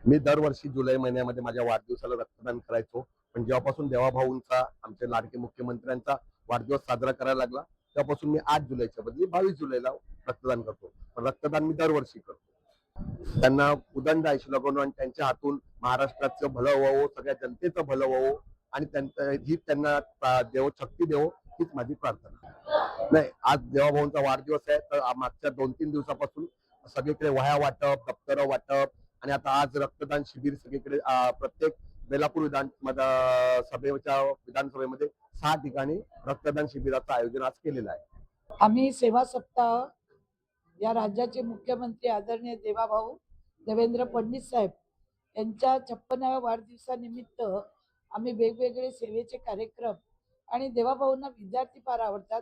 मी दरवर्षी जुलै महिन्यामध्ये माझ्या वाढदिवसाला रक्तदान करायचो. पण जेव्हापासून देवाभाऊंचा, आमचे लाडके मुख्यमंत्र्यांचा वाढदिवस साजरा करायला लागला, तेव्हापासून मी 8 जुलैच्या बदली 22 जुलैला रक्तदान करतो. पण रक्तदान मी दरवर्षी करतो. त्यांना उदंड आयुष्य लाभो आणि त्यांच्या हातून महाराष्ट्राचं भलं व्हावं, सगळ्या जनतेचं भलं व्हावं आणि ही त्यांना देव शक्ती देवो, हीच माझी प्रार्थना. नाही, आज देवाभाऊंचा वाढदिवस आहे, तर मागच्या 2-3 दिवसापासून सगळीकडे वह्या वाटप, दप्तर वाटप आणि आता आज रक्तदान शिबिर सगळीकडे प्रत्येक बेलापूर विधानसभेमध्ये 6 ठिकाणी रक्तदान शिबिराचं आयोजन आज केलेलं आहे. आम्ही सेवा सप्ताह या राज्याचे मुख्यमंत्री आदरणीय देवाभाऊ देवेंद्र फडणवीस साहेब यांच्या 56व्या वाढदिवसानिमित्त आम्ही वेगवेगळे सेवेचे कार्यक्रम आणि देवाभाऊंना विद्यार्थी फार आवडतात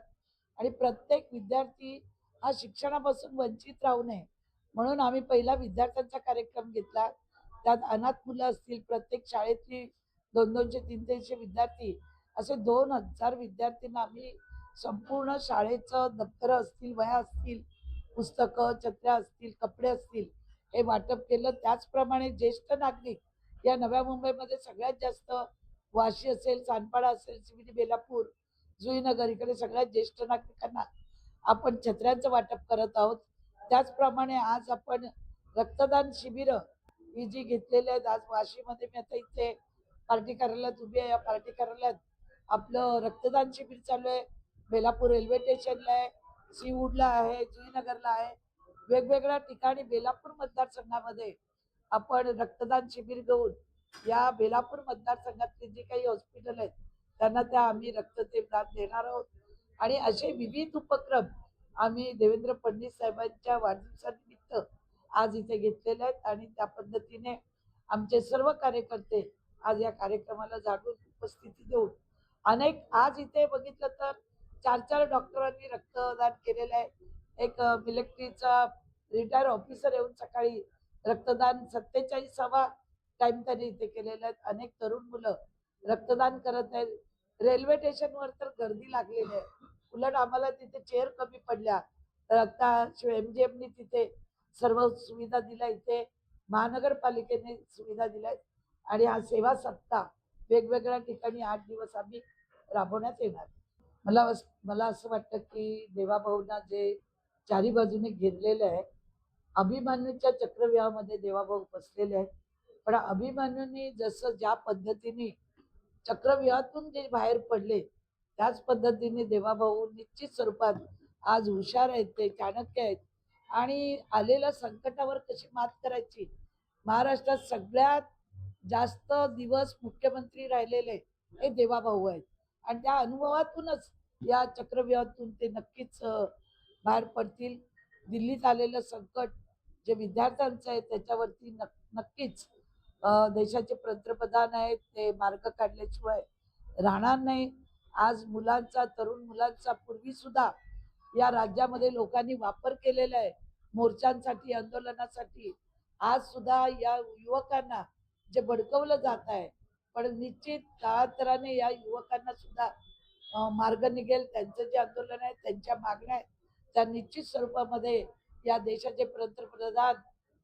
आणि प्रत्येक विद्यार्थी हा शिक्षणापासून वंचित राहू नये म्हणून आम्ही पहिला विद्यार्थ्यांचा कार्यक्रम घेतला. त्यात अनाथ मुलं असतील, प्रत्येक शाळेतली 200-200, 300 विद्यार्थी असे 2000 विद्यार्थ्यांना आम्ही संपूर्ण शाळेचं दप्तर असतील, वह्या असतील, पुस्तकं, छत्र्या असतील, कपडे असतील हे वाटप केलं. त्याचप्रमाणे ज्येष्ठ नागरिक या नव्या मुंबईमध्ये सगळ्यात जास्त वाशी असेल, सानपाडा असेल, CBD बेलापूर, जुईनगर इकडे सगळ्यात ज्येष्ठ नागरिकांना आपण छत्र्यांचं वाटप करत आहोत. त्याचप्रमाणे आज आपण रक्तदान शिबिर ही जी घेतलेली आहेत. आज वाशीमध्ये मी आता इथे पार्टी कार्यालयात उभी आहे. या पार्टी कार्यालयात आपलं रक्तदान शिबिर चालू आहे. बेलापूर रेल्वे स्टेशनला आहे, सीवूडला आहे, जुईनगरला आहे. वेगवेगळ्या ठिकाणी बेलापूर मतदारसंघामध्ये आपण रक्तदान शिबिर घेऊन या बेलापूर मतदारसंघातले जे काही हॉस्पिटल आहेत त्यांना त्या आम्ही रक्तदान देणार आहोत. आणि असे विविध उपक्रम आम्ही देवेंद्र फडणवीस साहेबांच्या वाढदिवसानिमित्त आज इथे घेतलेले आहेत आणि त्या पद्धतीने आमचे सर्व कार्यकर्ते आज या कार्यक्रमाला जागून उपस्थिती देऊन अनेक आज इथे बघितलं तर 4 डॉक्टरांनी रक्तदान केलेलं आहे. एक मिलिटरीचा रिटायर ऑफिसर येऊन सकाळी रक्तदान 47वा टाइम त्यांनी इथे केलेला आहे. अनेक तरुण मुलं रक्तदान करत आहेत. रेल्वे स्टेशनवर तर गर्दी लागलेली आहे. उलट आम्हाला तिथे चेअर कमी पडल्या तर आता MGMनी तिथे सर्व सुविधा दिल्या. इथे महानगरपालिकेने सुविधा दिल्या आणि हा सेवा सप्ताह वेगवेगळ्या ठिकाणी 8 दिवस आम्ही राबवण्यात येणार. मला असं वाटतं की देवाभाऊंना जे चारी बाजूने घेरलेलं आहे, अभिमन्यूच्या चक्रव्यूहामध्ये देवाभाऊ बसलेले आहेत. पण अभिमन्यूंनी जसं ज्या पद्धतीने चक्रव्यूहातून जे बाहेर पडले त्याच पद्धतीने देवाभाऊ निश्चित स्वरूपात आज हुशार आहेत, ते चाणक्य आहेत आणि आलेल्या संकटावर कशी मात करायची. महाराष्ट्रात सगळ्यात जास्त दिवस मुख्यमंत्री राहिलेले हे देवाभाऊ आहेत आणि त्या अनुभवातूनच या चक्रव्यूहातून ते नक्कीच बाहेर पडतील. दिल्लीत आलेलं संकट जे विद्यार्थ्यांचं आहे त्याच्यावरती नक्कीच देशाचे पंतप्रधान आहेत, ते मार्ग काढल्याशिवाय राहणार नाही. आज मुलांचा, तरुण मुलांचा पूर्वी सुद्धा या राज्यामध्ये लोकांनी वापर केलेला आहे मोर्चांसाठी, आंदोलनासाठी. आज सुद्धा या युवकांना जे भडकवलं जात आहे, पण निश्चित काळांतराने या युवकांना सुद्धा मार्ग निघेल. त्यांचं जे आंदोलन आहे, त्यांच्या मागण्या आहेत, त्या निश्चित स्वरूपामध्ये या देशाचे पंतप्रधान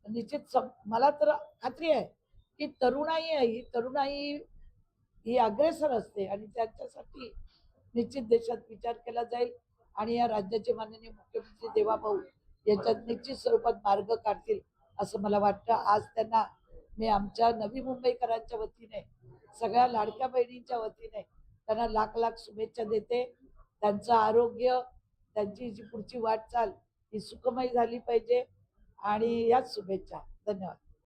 निश्चित मला तर खात्री आहे की तरुणाई आहे, ही तरुणाई ही अग्रेसर असते आणि त्यांच्यासाठी निश्चित देशात विचार केला जाईल आणि या राज्याचे माननीय मुख्यमंत्री देवाभाऊ यांच्यात निश्चित स्वरूपात मार्ग काढतील असं मला वाटतं. आज त्यांना मी आमच्या नवी मुंबईकरांच्या वतीने, सगळ्या लाडक्या बहिणींच्या वतीने त्यांना लाख लाख शुभेच्छा देते. त्यांचं आरोग्य, त्यांची जी पुढची वाटचाल ही सुखमय झाली पाहिजे आणि याच शुभेच्छा. धन्यवाद.